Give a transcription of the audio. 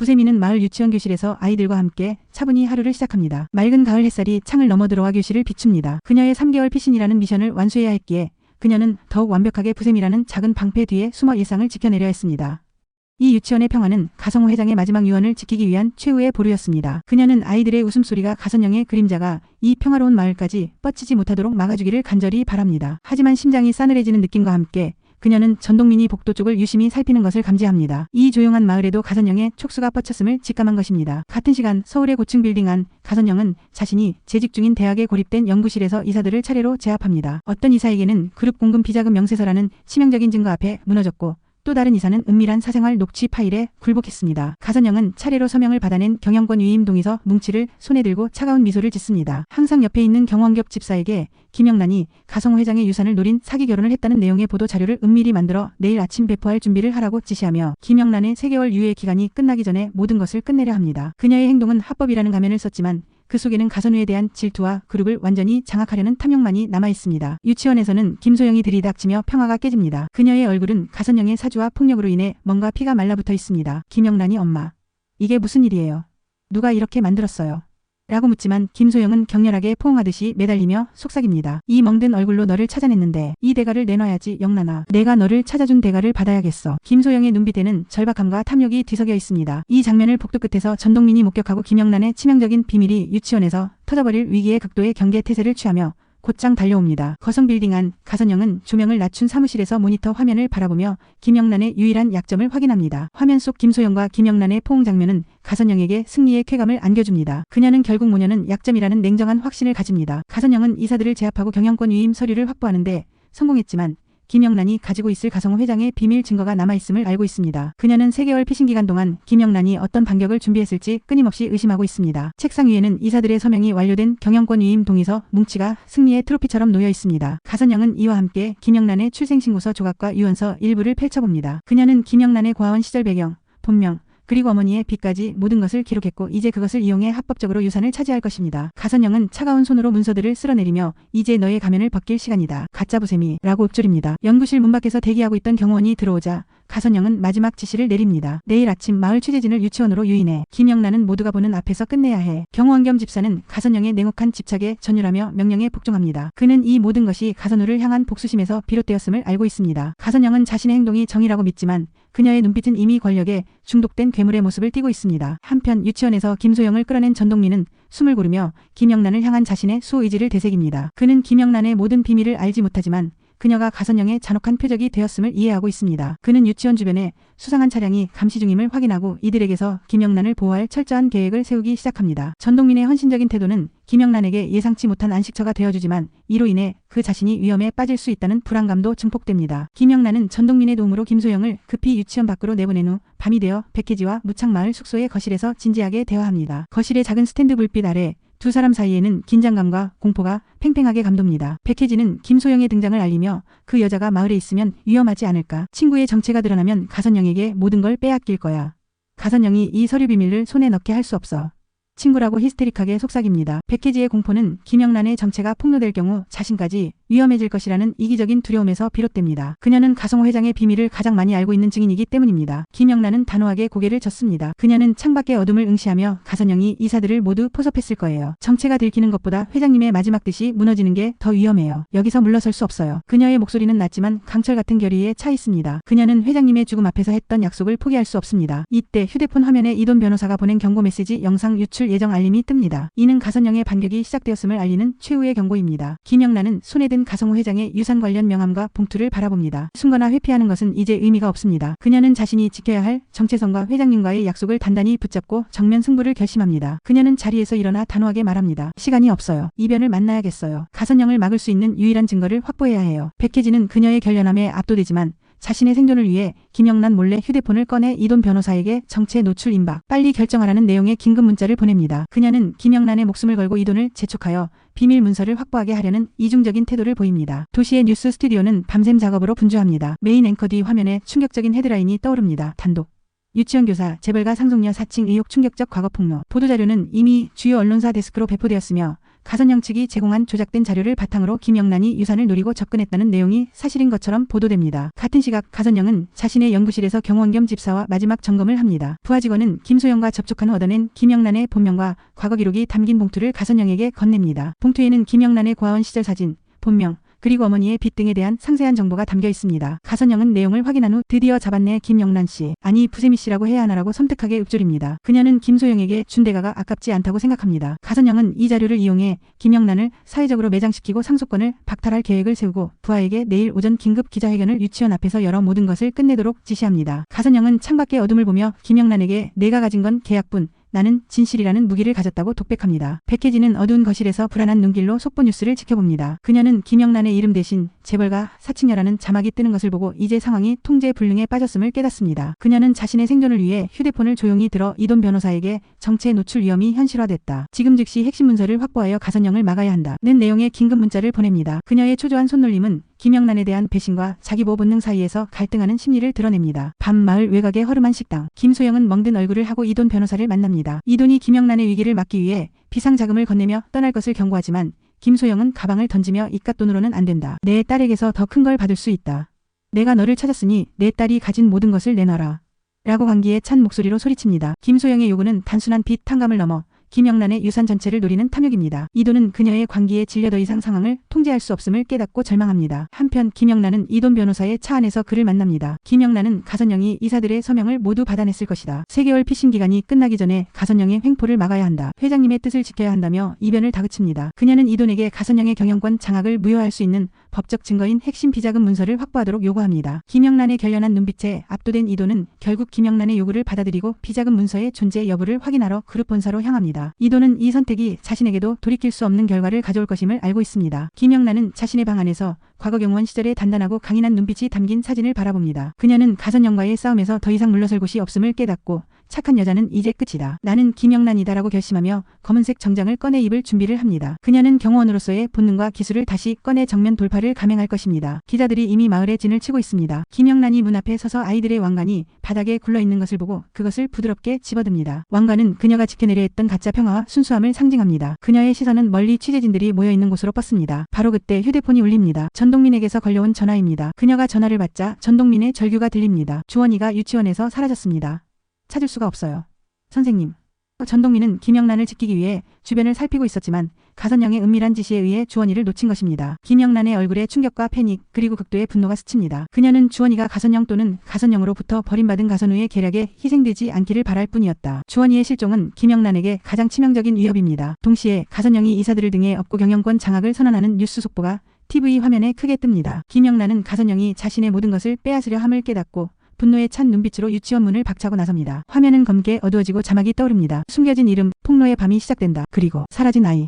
부세미는 마을 유치원 교실에서 아이들과 함께 차분히 하루를 시작합니다. 맑은 가을 햇살이 창을 넘어 들어와 교실을 비춥니다. 그녀의 3개월 피신이라는 미션을 완수해야 했기에 그녀는 더욱 완벽하게 부세미라는 작은 방패 뒤에 숨어 일상을 지켜내려 했습니다. 이 유치원의 평화는 가성호 회장의 마지막 유언을 지키기 위한 최후의 보루였습니다. 그녀는 아이들의 웃음소리가 가선영의 그림자가 이 평화로운 마을까지 뻗치지 못하도록 막아주기를 간절히 바랍니다. 하지만 심장이 싸늘해지는 느낌과 함께 그녀는 전동미니 복도 쪽을 유심히 살피는 것을 감지합니다. 이 조용한 마을에도 가선영의 촉수가 뻗쳤음을 직감한 것입니다. 같은 시간 서울의 고층 빌딩 안 가선영은 자신이 재직 중인 대학에 고립된 연구실에서 이사들을 차례로 제압합니다. 어떤 이사에게는 그룹 공금 비자금 명세서라는 치명적인 증거 앞에 무너졌고 또 다른 이사는 은밀한 사생활 녹취 파일에 굴복했습니다. 가선영은 차례로 서명을 받아낸 경영권 위임 동의서 뭉치를 손에 들고 차가운 미소를 짓습니다. 항상 옆에 있는 경원겹 집사에게 김영란이 가성호 회장의 유산을 노린 사기 결혼을 했다는 내용의 보도 자료를 은밀히 만들어 내일 아침 배포할 준비를 하라고 지시하며 김영란의 3개월 유예 기간이 끝나기 전에 모든 것을 끝내려 합니다. 그녀의 행동은 합법이라는 가면을 썼지만 그 속에는 가선우에 대한 질투와 그룹을 완전히 장악하려는 탐욕만이 남아있습니다. 유치원에서는 김소영이 들이닥치며 평화가 깨집니다. 그녀의 얼굴은 가선영의 사주와 폭력으로 인해 뭔가 피가 말라붙어 있습니다. 김영란이 엄마, 이게 무슨 일이에요? 누가 이렇게 만들었어요? 라고 묻지만 김소영은 격렬하게 포옹하듯이 매달리며 속삭입니다. 이 멍든 얼굴로 너를 찾아냈는데 이 대가를 내놔야지 영란아. 내가 너를 찾아준 대가를 받아야겠어. 김소영의 눈빛에는 절박함과 탐욕이 뒤섞여 있습니다. 이 장면을 복도 끝에서 전동민이 목격하고 김영란의 치명적인 비밀이 유치원에서 터져버릴 위기의 극도의 경계태세를 취하며 곧장 달려옵니다. 거성 빌딩 안 가선영은 조명을 낮춘 사무실에서 모니터 화면을 바라보며 김영란의 유일한 약점을 확인합니다. 화면 속 김소영과 김영란의 포옹 장면은 가선영에게 승리의 쾌감을 안겨줍니다. 그녀는 결국 모녀는 약점이라는 냉정한 확신을 가집니다. 가선영은 이사들을 제압하고 경영권 위임 서류를 확보하는데 성공했지만 김영란이 가지고 있을 가성호 회장의 비밀 증거가 남아있음을 알고 있습니다. 그녀는 3개월 피신 기간 동안 김영란이 어떤 반격을 준비했을지 끊임없이 의심하고 있습니다. 책상 위에는 이사들의 서명이 완료된 경영권 위임 동의서 뭉치가 승리의 트로피처럼 놓여 있습니다. 가선영은 이와 함께 김영란의 출생신고서 조각과 유언서 일부를 펼쳐봅니다. 그녀는 김영란의 고아원 시절 배경, 본명, 그리고 어머니의 빚까지 모든 것을 기록했고 이제 그것을 이용해 합법적으로 유산을 차지할 것입니다. 가선영은 차가운 손으로 문서들을 쓸어내리며 이제 너의 가면을 벗길 시간이다. 가짜 부세미 라고 읊조립니다. 연구실 문 밖에서 대기하고 있던 경호원이 들어오자 가선영은 마지막 지시를 내립니다. 내일 아침 마을 취재진을 유치원으로 유인해. 김영란은 모두가 보는 앞에서 끝내야 해. 경호원 겸 집사는 가선영의 냉혹한 집착에 전율하며 명령에 복종합니다. 그는 이 모든 것이 가선우를 향한 복수심에서 비롯되었음을 알고 있습니다. 가선영은 자신의 행동이 정의라고 믿지만 그녀의 눈빛은 이미 권력에 중독된 괴물의 모습을 띠고 있습니다. 한편 유치원에서 김소영을 끌어낸 전동민은 숨을 고르며 김영란을 향한 자신의 수호의지를 되새깁니다. 그는 김영란의 모든 비밀을 알지 못하지만 그녀가 가선영의 잔혹한 표적이 되었음을 이해하고 있습니다. 그는 유치원 주변에 수상한 차량이 감시 중임을 확인하고 이들에게서 김영란을 보호할 철저한 계획을 세우기 시작합니다. 전동민의 헌신적인 태도는 김영란에게 예상치 못한 안식처가 되어주지만 이로 인해 그 자신이 위험에 빠질 수 있다는 불안감도 증폭됩니다. 김영란은 전동민의 도움으로 김소영을 급히 유치원 밖으로 내보낸 후 밤이 되어 백혜지와 무창마을 숙소의 거실에서 진지하게 대화합니다. 거실의 작은 스탠드 불빛 아래 두 사람 사이에는 긴장감과 공포가 팽팽하게 감돕니다. 백혜지는 김소영의 등장을 알리며 그 여자가 마을에 있으면 위험하지 않을까. 친구의 정체가 드러나면 가선영에게 모든 걸 빼앗길 거야. 가선영이 이 서류 비밀을 손에 넣게 할 수 없어. 친구라고 히스테릭하게 속삭입니다. 백혜지의 공포는 김영란의 정체가 폭로될 경우 자신까지 위험해질 것이라는 이기적인 두려움에서 비롯됩니다. 그녀는 가성호 회장의 비밀을 가장 많이 알고 있는 증인이기 때문입니다. 김영란은 단호하게 고개를 젓습니다. 그녀는 창밖의 어둠을 응시하며 가선영이 이사들을 모두 포섭했을 거예요. 정체가 들키는 것보다 회장님의 마지막 뜻이 무너지는 게 더 위험해요. 여기서 물러설 수 없어요. 그녀의 목소리는 낮지만 강철 같은 결의에 차 있습니다. 그녀는 회장님의 죽음 앞에서 했던 약속을 포기할 수 없습니다. 이때 휴대폰 화면에 이돈 변호사가 보낸 경고 메시지 영상 유출 예정 알림이 뜹니다. 이는 가선영의 반격이 시작되었음을 알리는 최후의 경고입니다. 김영란은 손에 든 가성호 회장의 유산 관련 명함과 봉투를 바라봅니다. 숨거나 회피하는 것은 이제 의미가 없습니다. 그녀는 자신이 지켜야 할 정체성과 회장님과의 약속을 단단히 붙잡고 정면 승부를 결심합니다. 그녀는 자리에서 일어나 단호하게 말합니다. 시간이 없어요. 이변을 만나야겠어요. 가선영을 막을 수 있는 유일한 증거를 확보해야 해요. 백혜지는 그녀의 결연함에 압도되지만 자신의 생존을 위해 김영란 몰래 휴대폰을 꺼내 이돈 변호사에게 정체 노출 임박, 빨리 결정하라는 내용의 긴급 문자를 보냅니다. 그녀는 김영란의 목숨을 걸고 이돈을 재촉하여 비밀 문서를 확보하게 하려는 이중적인 태도를 보입니다. 도시의 뉴스 스튜디오는 밤샘 작업으로 분주합니다. 메인 앵커 뒤 화면에 충격적인 헤드라인이 떠오릅니다. 단독. 유치원 교사, 재벌가 상속녀 사칭 의혹 충격적 과거 폭로. 보도자료는 이미 주요 언론사 데스크로 배포되었으며 가선영 측이 제공한 조작된 자료를 바탕으로 김영란이 유산을 노리고 접근했다는 내용이 사실인 것처럼 보도됩니다. 같은 시각 가선영은 자신의 연구실에서 경호원 겸 집사와 마지막 점검을 합니다. 부하 직원은 김소영과 접촉한 후 얻어낸 김영란의 본명과 과거 기록이 담긴 봉투를 가선영에게 건넵니다. 봉투에는 김영란의 고아원 시절 사진, 본명, 그리고 어머니의 빚 등에 대한 상세한 정보가 담겨 있습니다. 가선영은 내용을 확인한 후 드디어 잡았네 김영란 씨. 아니 부세미 씨라고 해야 하나라고 섬뜩하게 읊조립니다. 그녀는 김소영에게 준 대가가 아깝지 않다고 생각합니다. 가선영은 이 자료를 이용해 김영란을 사회적으로 매장시키고 상속권을 박탈할 계획을 세우고 부하에게 내일 오전 긴급 기자회견을 유치원 앞에서 열어 모든 것을 끝내도록 지시합니다. 가선영은 창밖의 어둠을 보며 김영란에게 내가 가진 건 계약뿐, 나는 진실이라는 무기를 가졌다고 독백합니다. 백혜진은 어두운 거실에서 불안한 눈길로 속보 뉴스를 지켜봅니다. 그녀는 김영란의 이름 대신 재벌가 사칭녀라는 자막이 뜨는 것을 보고 이제 상황이 통제 불능에 빠졌음을 깨닫습니다. 그녀는 자신의 생존을 위해 휴대폰을 조용히 들어 이돈 변호사에게 정체 노출 위험이 현실화됐다. 지금 즉시 핵심 문서를 확보하여 가선영을 막아야 한다. 는 내용의 긴급 문자를 보냅니다. 그녀의 초조한 손놀림은 김영란에 대한 배신과 자기 보호 본능 사이에서 갈등하는 심리를 드러냅니다. 밤 마을 외곽의 허름한 식당. 김소영은 멍든 얼굴을 하고 이돈 변호사를 만납니다. 이돈이 김영란의 위기를 막기 위해 비상자금을 건네며 떠날 것을 경고하지만 김소영은 가방을 던지며 이깟 돈으로는 안 된다. 내 딸에게서 더 큰 걸 받을 수 있다. 내가 너를 찾았으니 내 딸이 가진 모든 것을 내놔라. 라고 관기에 찬 목소리로 소리칩니다. 김소영의 요구는 단순한 빚 탕감을 넘어 김영란의 유산 전체를 노리는 탐욕입니다. 이돈은 그녀의 관기에 질려 더 이상 상황을 통제할 수 없음을 깨닫고 절망합니다. 한편 김영란은 이돈 변호사의 차 안에서 그를 만납니다. 김영란은 가선영이 이사들의 서명을 모두 받아냈을 것이다. 3개월 피신 기간이 끝나기 전에 가선영의 횡포를 막아야 한다. 회장님의 뜻을 지켜야 한다며 이변을 다그칩니다. 그녀는 이돈에게 가선영의 경영권 장악을 무효할 수 있는 법적 증거인 핵심 비자금 문서를 확보하도록 요구합니다. 김영란의 결연한 눈빛에 압도된 이돈은 결국 김영란의 요구를 받아들이고 비자금 문서의 존재 여부를 확인하러 그룹 본사로 향합니다. 이돈은 이 선택이 자신에게도 돌이킬 수 없는 결과를 가져올 것임을 알고 있습니다. 김영란은 자신의 방 안에서 과거 경호원 시절의 단단하고 강인한 눈빛이 담긴 사진을 바라봅니다. 그녀는 가선영과의 싸움에서 더 이상 물러설 곳이 없음을 깨닫고 착한 여자는 이제 끝이다. 나는 김영란이다라고 결심하며 검은색 정장을 꺼내 입을 준비를 합니다. 그녀는 경호원으로서의 본능과 기술을 다시 꺼내 정면 돌파를 감행할 것입니다. 기자들이 이미 마을에 진을 치고 있습니다. 김영란이 문 앞에 서서 아이들의 왕관이 바닥에 굴러있는 것을 보고 그것을 부드럽게 집어듭니다. 왕관은 그녀가 지켜내려 했던 가짜 평화와 순수함을 상징합니다. 그녀의 시선은 멀리 취재진들이 모여있는 곳으로 뻗습니다. 바로 그때 휴대폰이 울립니다. 전동민에게서 걸려온 전화입니다. 그녀가 전화를 받자 전동민의 절규가 들립니다. 주원이가 유치원에서 사라졌습니다. 찾을 수가 없어요. 선생님. 전동민은 김영란을 지키기 위해 주변을 살피고 있었지만 가선영의 은밀한 지시에 의해 주원이를 놓친 것입니다. 김영란의 얼굴에 충격과 패닉 그리고 극도의 분노가 스칩니다. 그녀는 주원이가 가선영 또는 가선영으로부터 버림받은 가선우의 계략에 희생되지 않기를 바랄 뿐이었다. 주원이의 실종은 김영란에게 가장 치명적인 위협입니다. 동시에 가선영이 이사들을 등에 업고 경영권 장악을 선언하는 뉴스 속보가 TV 화면에 크게 뜹니다. 김영란은 가선영이 자신의 모든 것을 빼앗으려 함을 깨닫고 분노에 찬 눈빛으로 유치원 문을 박차고 나섭니다. 화면은 검게 어두워지고 자막이 떠오릅니다. 숨겨진 이름, 폭로의 밤이 시작된다. 그리고 사라진 아이.